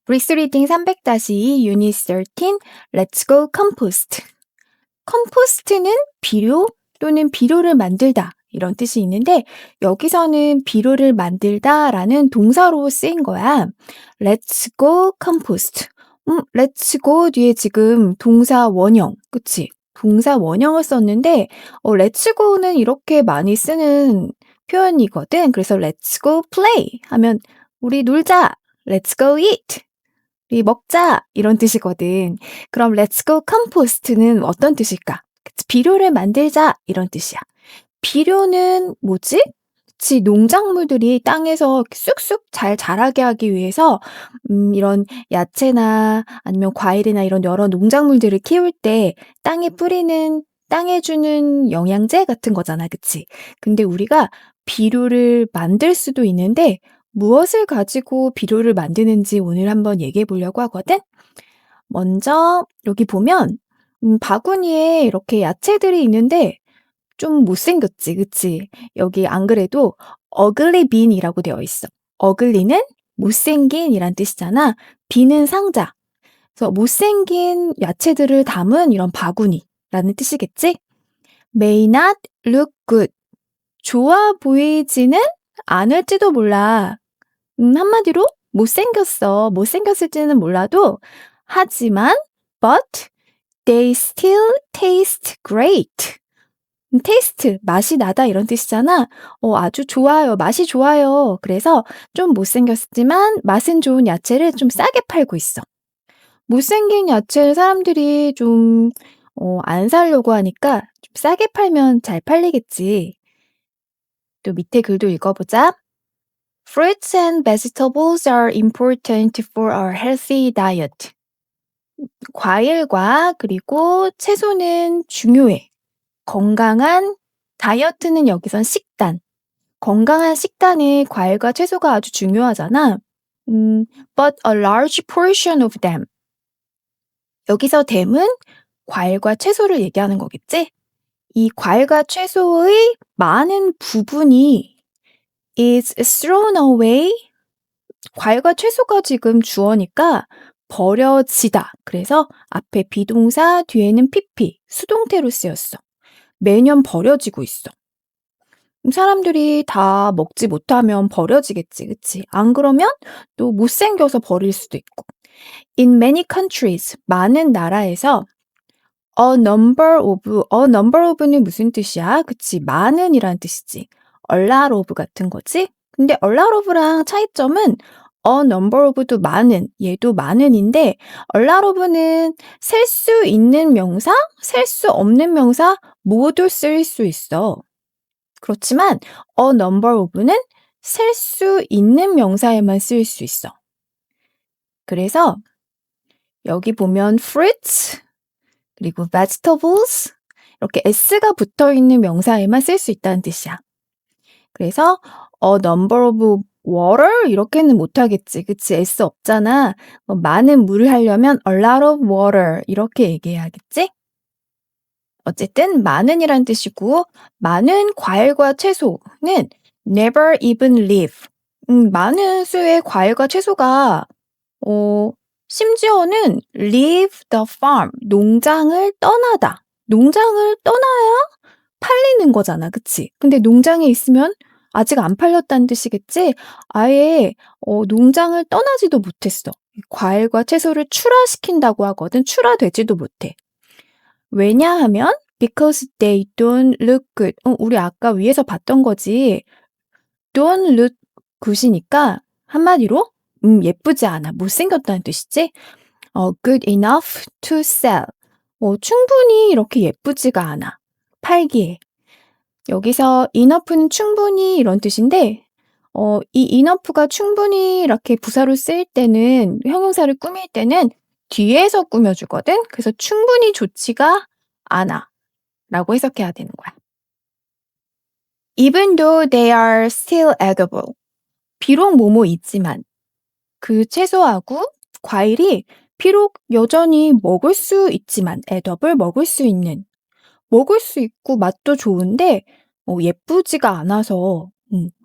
브릭스 리딩 300-2 유닛 13 Let's go compost. 컴포스트는 비료 또는 비료를 만들다 이런 뜻이 있는데 여기서는 비료를 만들다라는 동사로 쓰인 거야. Let's go compost. Let's go 뒤에 지금 동사 원형, 그치? 동사 원형을 썼는데 Let's go는 이렇게 많이 쓰는 표현이거든. 그래서 Let's go play 하면 우리 놀자. Let's go eat. 우리 먹자 이런 뜻이거든. 그럼 Let's go compost는 어떤 뜻일까? 비료를 만들자 이런 뜻이야. 비료는 뭐지? 그치, 농작물들이 땅에서 쑥쑥 잘 자라게 하기 위해서 이런 야채나 아니면 과일이나 이런 여러 농작물들을 키울 때 땅에 주는 영양제 같은 거잖아. 그치? 근데 우리가 비료를 만들 수도 있는데 무엇을 가지고 비료를 만드는지 오늘 한번 얘기해 보려고 하거든. 먼저 여기 보면 바구니에 이렇게 야채들이 있는데 좀 못생겼지, 그치? 여기 안 그래도 ugly bin이라고 되어 있어. ugly는 못생긴이란 뜻이잖아. bin은 상자. 그래서 못생긴 야채들을 담은 이런 바구니라는 뜻이겠지? may not look good. 좋아 보이지는 않을지도 몰라. 한마디로 못생겼어. 못생겼을지는 몰라도 하지만 but they still taste great. taste, 맛이 나다 이런 뜻이잖아. 아주 좋아요. 맛이 좋아요. 그래서 좀 못생겼지만 맛은 좋은 야채를 좀 싸게 팔고 있어. 못생긴 야채를 사람들이 좀 안 사려고 하니까 좀 싸게 팔면 잘 팔리겠지. 또 밑에 글도 읽어보자. Fruits and vegetables are important for our healthy diet. 과일과 그리고 채소는 중요해. 건강한 다이어트는 여기선 식단. 건강한 식단에 과일과 채소가 아주 중요하잖아. But a large portion of them. 여기서 them은 과일과 채소를 얘기하는 거겠지? 이 과일과 채소의 많은 부분이 is thrown away. 과일과 채소가 지금 주어니까 버려지다. 그래서 앞에 비동사, 뒤에는 pp, 수동태로 쓰였어. 매년 버려지고 있어. 사람들이 다 먹지 못하면 버려지겠지, 그치? 안 그러면 또 못생겨서 버릴 수도 있고. In many countries, 많은 나라에서 a number of는 무슨 뜻이야? 그치? 많은이란 뜻이지. a lot of 같은 거지? 근데 a lot of랑 차이점은 a number of도 많은, 얘도 많은인데 a lot of는 셀 수 있는 명사, 셀 수 없는 명사 모두 쓸 수 있어. 그렇지만 a number of는 셀 수 있는 명사에만 쓰일 수 있어. 그래서 여기 보면 fruits 그리고 vegetables 이렇게 s가 붙어있는 명사에만 쓸 수 있다는 뜻이야. 그래서 a number of water 이렇게는 못하겠지. 그치? s 없잖아. 많은 물을 하려면 a lot of water 이렇게 얘기해야겠지? 어쨌든 많은이란 뜻이고 많은 과일과 채소는 never even leave. 많은 수의 과일과 채소가 심지어는 leave the farm. 농장을 떠나다. 농장을 떠나야 팔리는 거잖아. 그치? 근데 농장에 있으면 아직 안 팔렸다는 뜻이겠지? 아예 농장을 떠나지도 못했어. 과일과 채소를 출하시킨다고 하거든. 출하되지도 못해. 왜냐하면 because they don't look good. 우리 아까 위에서 봤던 거지. don't look good이니까 한마디로 예쁘지 않아. 못생겼다는 뜻이지. good enough to sell. 충분히 이렇게 예쁘지가 않아. 팔기에. 여기서 enough는 충분히 이런 뜻인데 이 enough가 충분히 이렇게 부사로 쓰일 때는 형용사를 꾸밀 때는 뒤에서 꾸며주거든. 그래서 충분히 좋지가 않아 라고 해석해야 되는 거야. Even though they are still edible. 비록 뭐뭐 있지만 그 채소하고 과일이 비록 여전히 먹을 수 있지만 edible 먹을 수 있고 맛도 좋은데 예쁘지가 않아서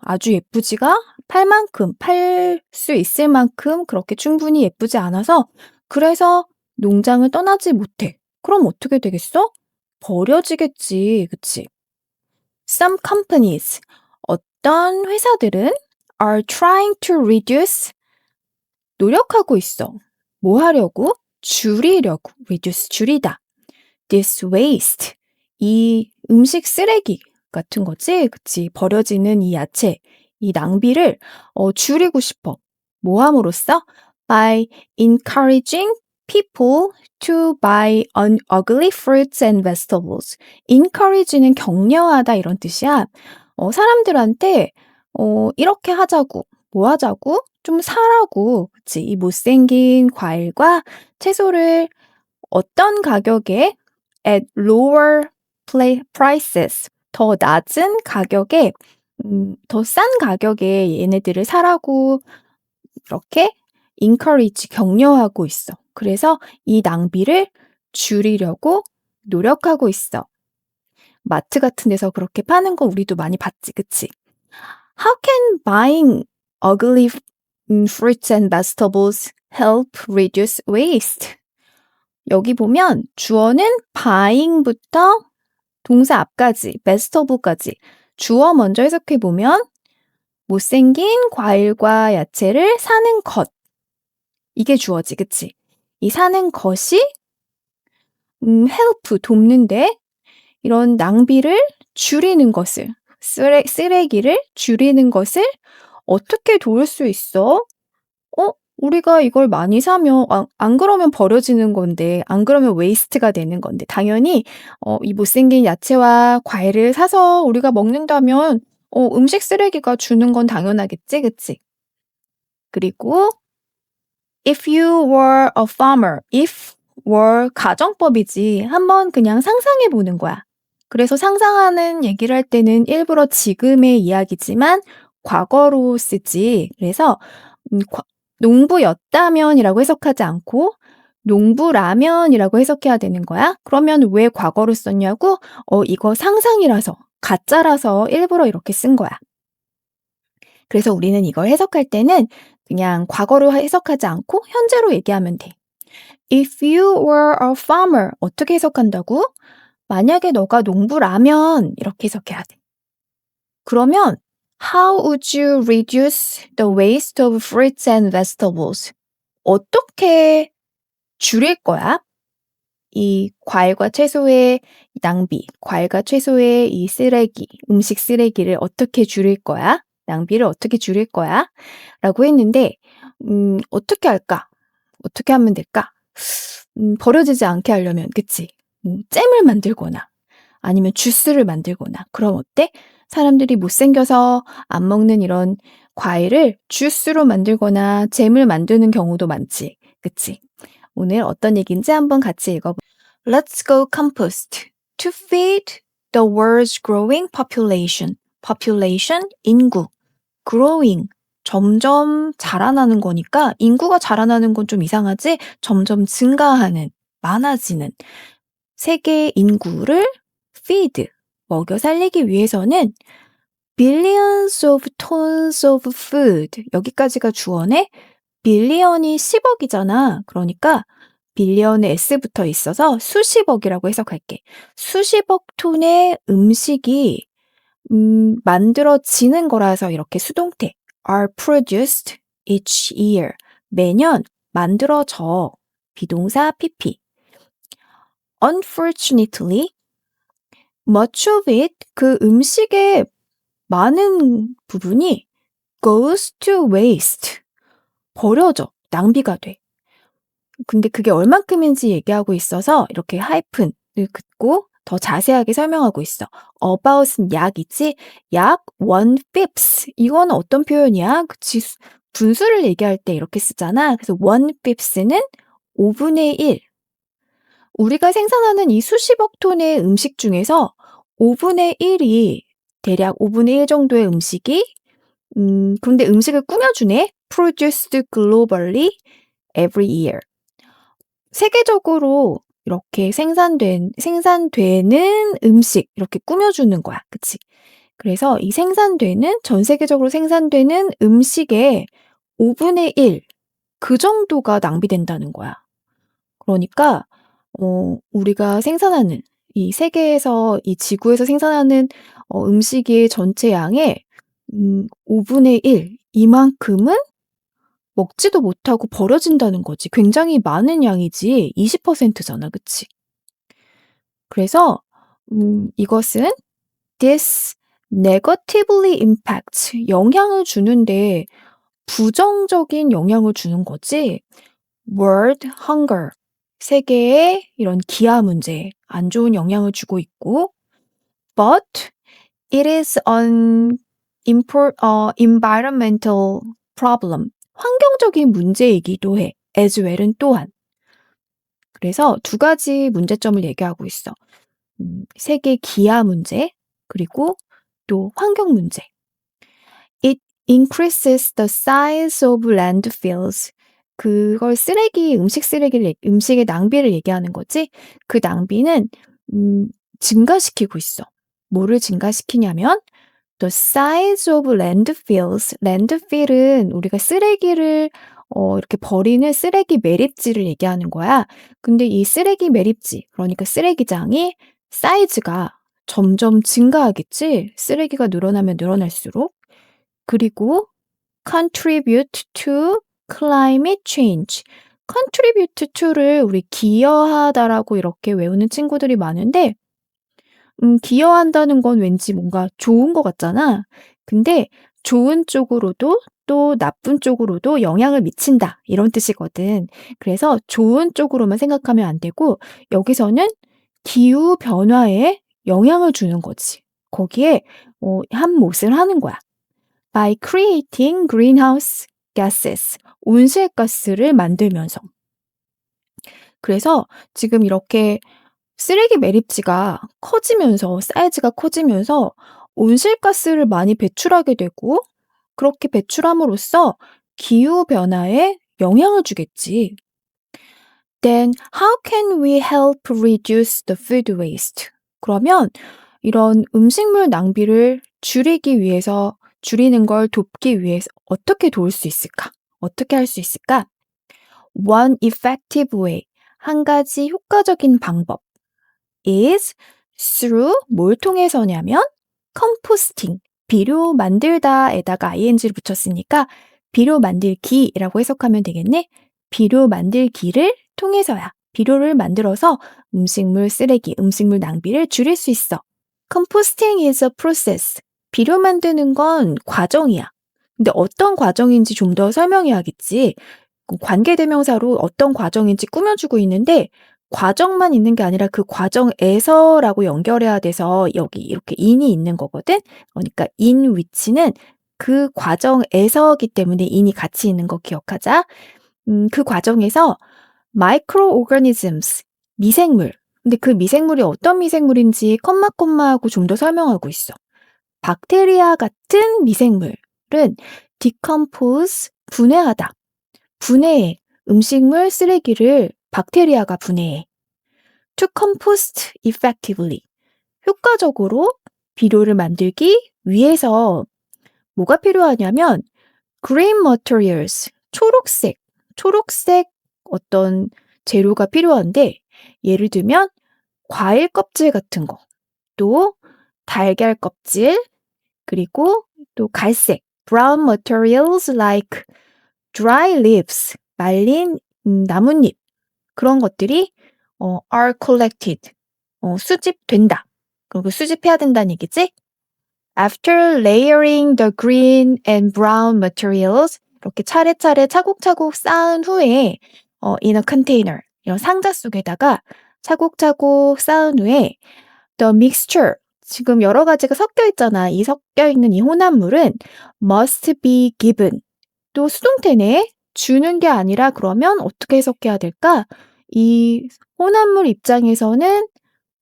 아주 예쁘지가 팔 수 있을 만큼 그렇게 충분히 예쁘지 않아서 그래서 농장을 떠나지 못해. 그럼 어떻게 되겠어? 버려지겠지. 그치? Some companies, 어떤 회사들은 are trying to reduce, 노력하고 있어. 뭐 하려고? 줄이려고. reduce, 줄이다. this waste, 이 음식 쓰레기 같은 거지. 그치? 버려지는 이 야채, 이 낭비를 줄이고 싶어. 뭐 함으로써? By encouraging people to buy ugly fruits and vegetables. encourage는 격려하다 이런 뜻이야. 사람들한테 이렇게 하자고, 뭐 하자고? 좀 사라고. 그치? 이 못생긴 과일과 채소를 어떤 가격에 at lower prices, 더 낮은 가격에, 더 싼 가격에 얘네들을 사라고 이렇게 encourage, 격려하고 있어. 그래서 이 낭비를 줄이려고 노력하고 있어. 마트 같은 데서 그렇게 파는 거 우리도 많이 봤지, 그치? How can buying ugly fruits and vegetables help reduce waste? 여기 보면 주어는 buying부터 동사 앞까지, vegetable까지 주어 먼저 해석해 보면 못생긴 과일과 야채를 사는 것. 이게 주어지, 그치? 이 사는 것이 help, 돕는데 이런 낭비를 줄이는 것을, 쓰레기를 줄이는 것을 어떻게 도울 수 있어? 우리가 이걸 많이 사면 안 그러면 버려지는 건데, 안 그러면 웨이스트가 되는 건데, 당연히 이 못생긴 야채와 과일을 사서 우리가 먹는다면 음식 쓰레기가 주는 건 당연하겠지, 그치? 그리고 if you were a farmer, if were 가정법이지. 한번 그냥 상상해 보는 거야. 그래서 상상하는 얘기를 할 때는 일부러 지금의 이야기지만 과거로 쓰지. 그래서 농부였다면이라고 해석하지 않고 농부라면이라고 해석해야 되는 거야. 그러면 왜 과거로 썼냐고? 이거 상상이라서, 가짜라서 일부러 이렇게 쓴 거야. 그래서 우리는 이걸 해석할 때는 그냥 과거로 해석하지 않고 현재로 얘기하면 돼. If you were a farmer, 어떻게 해석한다고? 만약에 너가 농부라면 이렇게 해석해야 돼. 그러면 How would you reduce the waste of fruits and vegetables? 어떻게 줄일 거야? 이 과일과 채소의 낭비, 과일과 채소의 이 쓰레기, 음식 쓰레기를 어떻게 줄일 거야? 낭비를 어떻게 줄일 거야? 라고 했는데, 어떻게 할까? 어떻게 하면 될까? 버려지지 않게 하려면, 그치? 잼을 만들거나, 아니면 주스를 만들거나, 그럼 어때? 사람들이 못생겨서 안 먹는 이런 과일을 주스로 만들거나 잼을 만드는 경우도 많지. 그치? 오늘 어떤 얘기인지 한번 같이 읽어볼게요. Let's go compost. To feed the world's growing population. population, 인구. growing, 점점 자라나는 거니까 인구가 자라나는 건 좀 이상하지? 점점 증가하는, 많아지는 세계 인구를 feed, 먹여 살리기 위해서는 billions of tons of food, 여기까지가 주어네. 빌리언이 10억이잖아. 그러니까 빌리언에 S 붙어 있어서 수십억이라고 해석할게. 수십억 톤의 음식이 만들어지는 거라서 이렇게 수동태 are produced each year. 매년 만들어져. 비동사 PP. Unfortunately, much of it, 그 음식의 많은 부분이 goes to waste. 버려져. 낭비가 돼. 근데 그게 얼만큼인지 얘기하고 있어서 이렇게 하이픈을 긋고 더 자세하게 설명하고 있어. about은 약이지? 약 1/5. 이거는 어떤 표현이야? 그치? 분수를 얘기할 때 이렇게 쓰잖아. 그래서 1/5는 5분의 1. 우리가 생산하는 이 수십억 톤의 음식 중에서 5분의 1이 대략 5분의 1 정도의 음식이 근데 음식을 꾸며주네. produced globally every year. 세계적으로 이렇게 생산되는 음식 이렇게 꾸며주는 거야. 그치? 그래서 이 전 세계적으로 생산되는 음식의 5분의 1, 그 정도가 낭비된다는 거야. 그러니까 우리가 생산하는 이 세계에서 이 지구에서 생산하는 음식의 전체 양의 5분의 1 이만큼은 먹지도 못하고 버려진다는 거지. 굉장히 많은 양이지. 20%잖아. 그치? 그래서 이것은 this negatively impacts 영향을 주는데 부정적인 영향을 주는 거지. world hunger 세계의 이런 기아 문제에 안 좋은 영향을 주고 있고 but it is an environmental problem 환경적인 문제이기도 해. as well은 또한. 그래서 두 가지 문제점을 얘기하고 있어. 세계 기아 문제 그리고 또 환경 문제. It increases the size of landfills. 그걸 음식의 낭비를 얘기하는 거지. 그 낭비는 증가시키고 있어. 뭐를 증가시키냐면 the size of landfills. landfill은 우리가 쓰레기를 이렇게 버리는 쓰레기 매립지를 얘기하는 거야. 근데 이 쓰레기 매립지, 그러니까 쓰레기장이 사이즈가 점점 증가하겠지. 쓰레기가 늘어나면 늘어날수록. 그리고 contribute to climate change. contribute to를 우리 기여하다라고 이렇게 외우는 친구들이 많은데 기여한다는 건 왠지 뭔가 좋은 것 같잖아. 근데 좋은 쪽으로도 또 나쁜 쪽으로도 영향을 미친다. 이런 뜻이거든. 그래서 좋은 쪽으로만 생각하면 안 되고 여기서는 기후 변화에 영향을 주는 거지. 거기에 한 몫을 하는 거야. by creating greenhouse gases. 온실가스를 만들면서. 그래서 지금 이렇게 쓰레기 매립지가 커지면서 사이즈가 커지면서 온실가스를 많이 배출하게 되고 그렇게 배출함으로써 기후 변화에 영향을 주겠지. Then how can we help reduce the food waste? 그러면 이런 음식물 낭비를 줄이는 걸 돕기 위해서 어떻게 도울 수 있을까? 어떻게 할 수 있을까? One effective way, 한 가지 효과적인 방법 is through 뭘 통해서냐면 composting, 비료 만들다에다가 ing를 붙였으니까 비료 만들기라고 해석하면 되겠네. 비료 만들기를 통해서야. 비료를 만들어서 음식물 쓰레기, 음식물 낭비를 줄일 수 있어. Composting is a process. 비료 만드는 건 과정이야. 근데 어떤 과정인지 좀 더 설명해야겠지. 관계대명사로 어떤 과정인지 꾸며주고 있는데 과정만 있는 게 아니라 그 과정에서라고 연결해야 돼서 여기 이렇게 in이 있는 거거든. 그러니까 in which는 그 과정에서기 때문에 in이 같이 있는 거 기억하자. 그 과정에서 microorganisms, 미생물. 근데 그 미생물이 어떤 미생물인지 컴마하고 좀 더 설명하고 있어. 박테리아 같은 미생물은 decompose, 분해하다. 분해해. 음식물 쓰레기를 박테리아가 분해해. To compost effectively. 효과적으로 비료를 만들기 위해서 뭐가 필요하냐면 green materials, 초록색 어떤 재료가 필요한데 예를 들면 과일 껍질 같은 거, 또 달걀 껍질, 그리고 또 갈색 brown materials like dry leaves, 말린 나뭇잎 그런 것들이 are collected, 수집된다. 그리고 수집해야 된다는 얘기지? After layering the green and brown materials, 이렇게 차례차례 차곡차곡 쌓은 후에 in a container, 이런 상자 속에다가 차곡차곡 쌓은 후에 the mixture, 지금 여러 가지가 섞여 있잖아. 이 섞여 있는 이 혼합물은 must be given. 또 수동태네. 주는 게 아니라 그러면 어떻게 해석해야 될까? 이 혼합물 입장에서는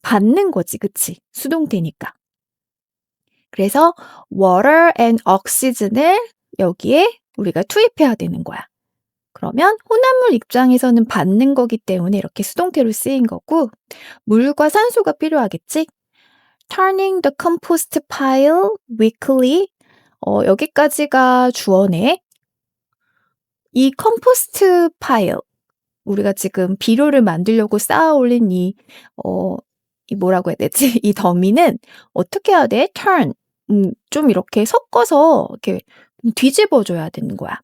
받는 거지. 그치? 수동태니까. 그래서 water and oxygen을 여기에 우리가 투입해야 되는 거야. 그러면 혼합물 입장에서는 받는 거기 때문에 이렇게 수동태로 쓰인 거고 물과 산소가 필요하겠지? turning the compost pile weekly. 여기까지가 주어네. 이 컴포스트 파일, 우리가 지금 비료를 만들려고 쌓아 올린 이 뭐라고 해야 되지? 이 더미는 어떻게 해야 돼? turn. 좀 이렇게 섞어서 이렇게 뒤집어줘야 되는 거야.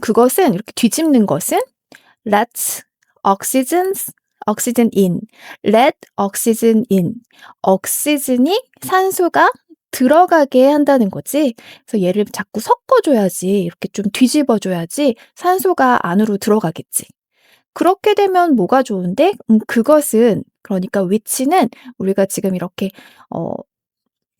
그것은, 이렇게 뒤집는 것은 let oxygen in. let oxygen in. 옥시즌이 산소가 들어가게 한다는 거지. 그래서 얘를 자꾸 섞어줘야지, 이렇게 좀 뒤집어줘야지 산소가 안으로 들어가겠지. 그렇게 되면 뭐가 좋은데? 그것은, 그러니까 which는 우리가 지금 이렇게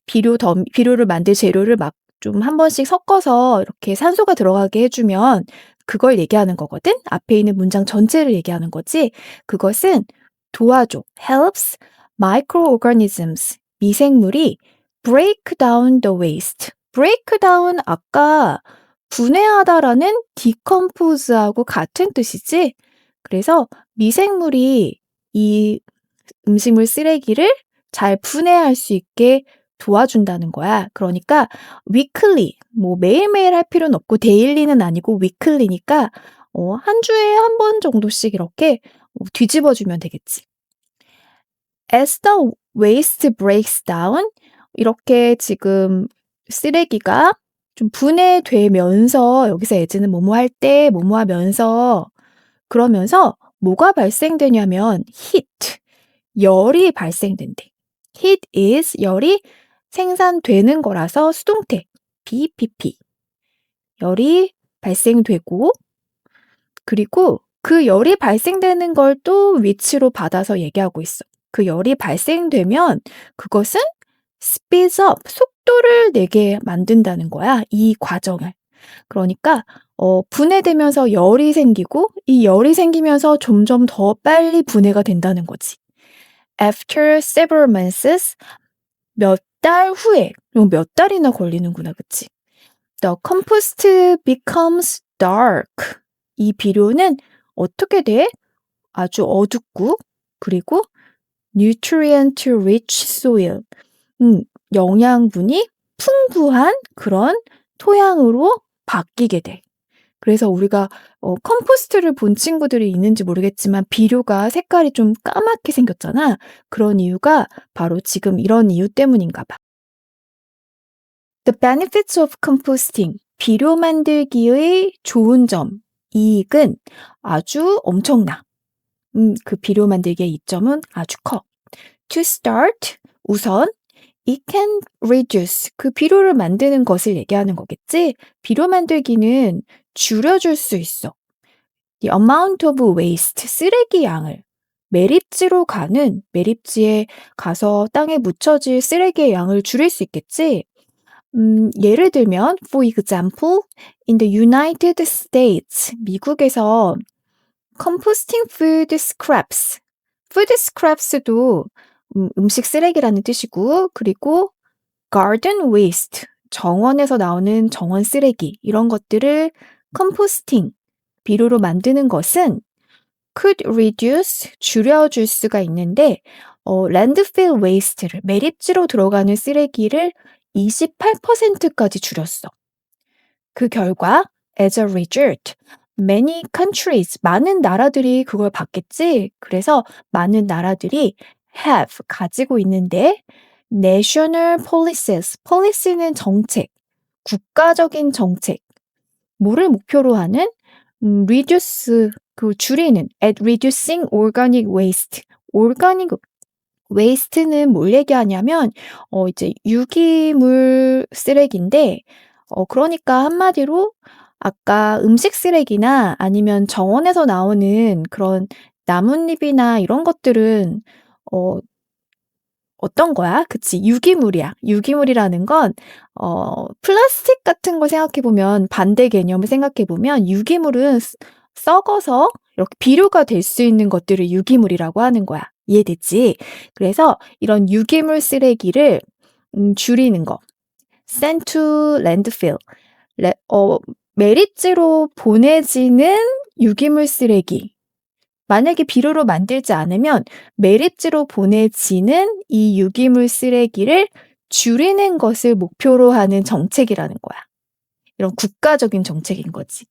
비료를 만들 재료를 막 좀 한 번씩 섞어서 이렇게 산소가 들어가게 해주면 그걸 얘기하는 거거든? 앞에 있는 문장 전체를 얘기하는 거지. 그것은 도와줘. helps microorganisms. 미생물이 break down the waste. break down, 아까 분해하다라는 decompose하고 같은 뜻이지? 그래서 미생물이 이 음식물 쓰레기를 잘 분해할 수 있게 도와준다는 거야. 그러니까 weekly, 뭐 매일매일 할 필요는 없고 daily는 아니고 weekly니까 한 주에 한 번 정도씩 이렇게 뒤집어주면 되겠지. As the waste breaks down, 이렇게 지금 쓰레기가 좀 분해되면서, 여기서 as는 뭐뭐 할 때, 뭐뭐 하면서, 그러면서 뭐가 발생되냐면 heat, 열이 발생된대. heat is, 열이 생산되는 거라서 수동태 BPP. 열이 발생되고, 그리고 그 열이 발생되는 걸 또 위치로 받아서 얘기하고 있어. 그 열이 발생되면 그것은 speeds up, 속도를 내게 만든다는 거야, 이 과정을. 그러니까 분해되면서 열이 생기고, 이 열이 생기면서 점점 더 빨리 분해가 된다는 거지. After several months, 몇 달 후에, 몇 달이나 걸리는구나, 그치? The compost becomes dark. 이 비료는 어떻게 돼? 아주 어둡고, 그리고 nutrient rich soil. 영양분이 풍부한 그런 토양으로 바뀌게 돼. 그래서 우리가 컴포스트를 본 친구들이 있는지 모르겠지만 비료가 색깔이 좀 까맣게 생겼잖아. 그런 이유가 바로 지금 이런 이유 때문인가 봐. The benefits of composting. 비료 만들기의 좋은 점, 이익은 아주 엄청나. 그 비료 만들기의 이점은 아주 커. To start, 우선 it can reduce, 그 비료를 만드는 것을 얘기하는 거겠지? 비료 만들기는 줄여줄 수 있어. The amount of waste, 쓰레기 양을. 매립지로 가는, 매립지에 가서 땅에 묻혀질 쓰레기의 양을 줄일 수 있겠지? 예를 들면, for example, in the United States, 미국에서 composting food scraps, food scraps도 음식 쓰레기라는 뜻이고, 그리고 garden waste, 정원에서 나오는 정원 쓰레기, 이런 것들을 composting, 비료로 만드는 것은 could reduce, 줄여줄 수가 있는데, landfill waste를, 매립지로 들어가는 쓰레기를 28%까지 줄였어. 그 결과, as a result, many countries, 많은 나라들이 그걸 받겠지? 그래서 많은 나라들이 have, 가지고 있는데, national policies, policy는 정책, 국가적인 정책, 뭐를 목표로 하는? reduce, 그 줄이는, at reducing organic waste. organic waste는 뭘 얘기하냐면, 이제 유기물 쓰레기인데, 그러니까 한마디로 아까 음식 쓰레기나 아니면 정원에서 나오는 그런 나뭇잎이나 이런 것들은, 어떤 거야? 그치, 유기물이야. 유기물이라는 건, 플라스틱 같은 걸 생각해보면, 반대 개념을 생각해보면, 유기물은 썩어서 이렇게 비료가 될 수 있는 것들을 유기물이라고 하는 거야. 이해됐지? 그래서 이런 유기물 쓰레기를 줄이는 거. send to landfill. 매립지로 보내지는 유기물 쓰레기. 만약에 비료로 만들지 않으면 매립지로 보내지는 이 유기물 쓰레기를 줄이는 것을 목표로 하는 정책이라는 거야. 이런 국가적인 정책인 거지.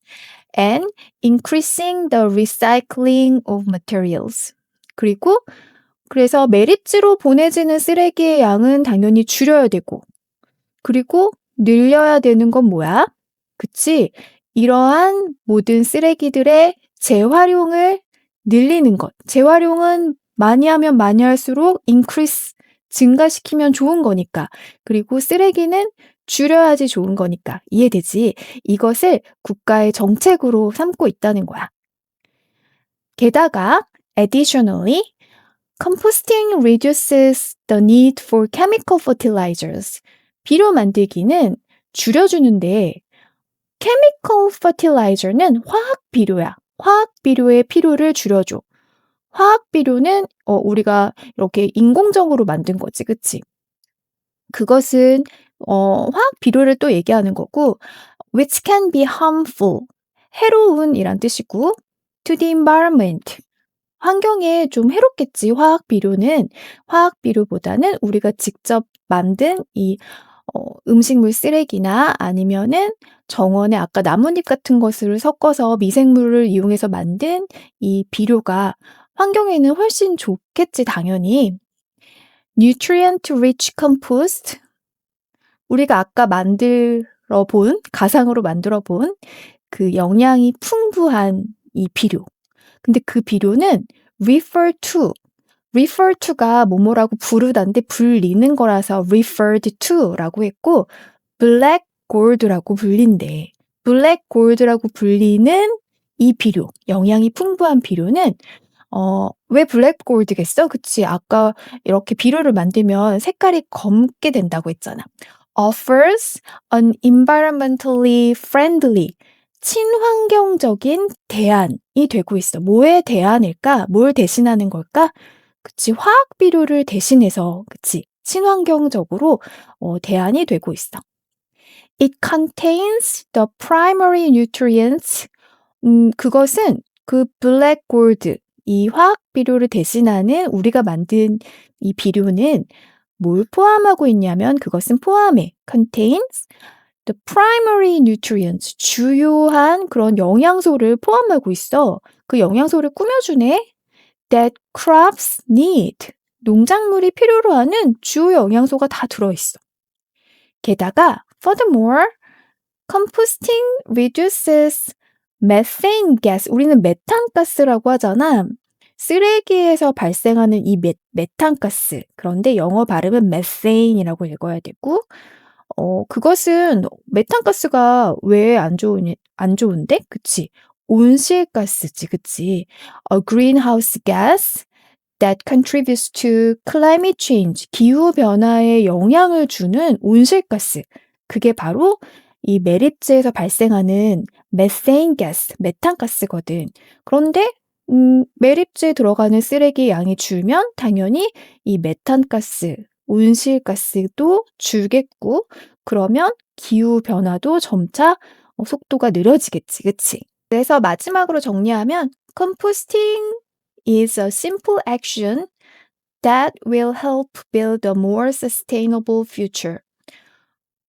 And increasing the recycling of materials. 그리고 그래서 매립지로 보내지는 쓰레기의 양은 당연히 줄여야 되고, 그리고 늘려야 되는 건 뭐야? 그치? 이러한 모든 쓰레기들의 재활용을 늘리는 것. 재활용은 많이 하면 많이 할수록 increase, 증가시키면 좋은 거니까. 그리고 쓰레기는 줄여야지 좋은 거니까. 이해되지? 이것을 국가의 정책으로 삼고 있다는 거야. 게다가 additionally, composting reduces the need for chemical fertilizers. 비료 만들기는 줄여주는데 chemical fertilizer는 화학 비료야. 화학 비료의 필요를 줄여줘. 화학 비료는 우리가 이렇게 인공적으로 만든 거지, 그치? 그것은 화학 비료를 또 얘기하는 거고, which can be harmful, 해로운이란 뜻이고, to the environment, 환경에 좀 해롭겠지. 화학 비료는 화학 비료보다는 우리가 직접 만든 이 음식물 쓰레기나 아니면은 정원에 아까 나뭇잎 같은 것을 섞어서 미생물을 이용해서 만든 이 비료가 환경에는 훨씬 좋겠지, 당연히. nutrient rich compost, 우리가 아까 가상으로 만들어 본 그 영양이 풍부한 이 비료. 근데 그 비료는 refer to가 뭐뭐라고 부르다인데 불리는 거라서 referred to라고 했고, black gold라고 불린대. black gold라고 불리는 이 비료, 영양이 풍부한 비료는 왜 블랙 골드겠어? 그치? 아까 이렇게 비료를 만들면 색깔이 검게 된다고 했잖아. offers an environmentally friendly, 친환경적인 대안이 되고 있어. 뭐의 대안일까? 뭘 대신하는 걸까? 그치? 화학 비료를 대신해서, 그치? 친환경적으로 대안이 되고 있어. It contains the primary nutrients. 그것은 그 블랙 골드, 이 화학 비료를 대신하는 우리가 만든 이 비료는 뭘 포함하고 있냐면 그것은 포함해. contains the primary nutrients. 주요한 그런 영양소를 포함하고 있어. 그 영양소를 꾸며주네. that crops need. 농작물이 필요로 하는 주요 영양소가 다 들어있어. 게다가 furthermore, composting reduces methane gas. 우리는 메탄가스라고 하잖아. 쓰레기에서 발생하는 이 메탄가스. 그런데 영어 발음은 methane이라고 읽어야 되고, 그것은 메탄가스가 왜 안 좋은데? 그치? 온실가스지, 그치? A greenhouse gas that contributes to climate change. 기후변화에 영향을 주는 온실가스. 그게 바로 이 매립지에서 발생하는 methane gas, 메탄가스거든. 그런데 매립지에 들어가는 쓰레기 양이 줄면 당연히 이 메탄가스, 온실가스도 줄겠고, 그러면 기후변화도 점차 속도가 느려지겠지, 그치? 그래서 마지막으로 정리하면 composting is a simple action that will help build a more sustainable future.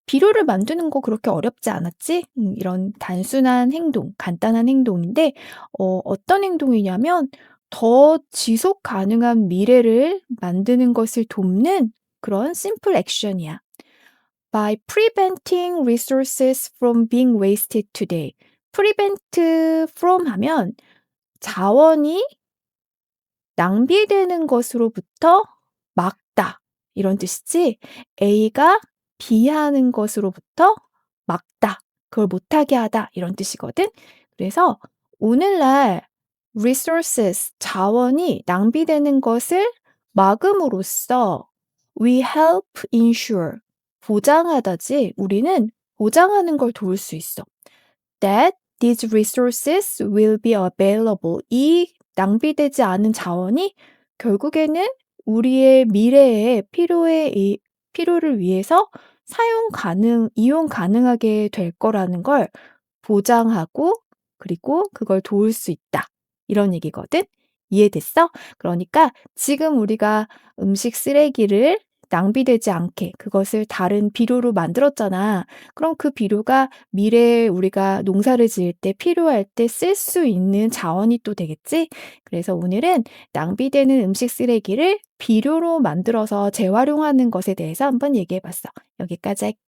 비료를 만드는 거 그렇게 어렵지 않았지? 이런 단순한 행동, 간단한 행동인데 어떤 행동이냐면 더 지속 가능한 미래를 만드는 것을 돕는 그런 심플 액션이야. By preventing resources from being wasted today. prevent from 하면 자원이 낭비되는 것으로부터 막다, 이런 뜻이지. A가 B하는 것으로부터 막다, 그걸 못하게 하다, 이런 뜻이거든. 그래서 오늘날 resources, 자원이 낭비되는 것을 막음으로써 we help ensure, 보장하다지, 우리는 보장하는 걸 도울 수 있어. That these resources will be available. 이 낭비되지 않은 자원이 결국에는 우리의 미래의 필요를 위해서 이용 가능하게 될 거라는 걸 보장하고, 그리고 그걸 도울 수 있다, 이런 얘기거든. 이해됐어? 그러니까 지금 우리가 음식 쓰레기를 낭비되지 않게 그것을 다른 비료로 만들었잖아. 그럼 그 비료가 미래에 우리가 농사를 지을 때 필요할 때 쓸 수 있는 자원이 또 되겠지? 그래서 오늘은 낭비되는 음식 쓰레기를 비료로 만들어서 재활용하는 것에 대해서 한번 얘기해 봤어. 여기까지 할게.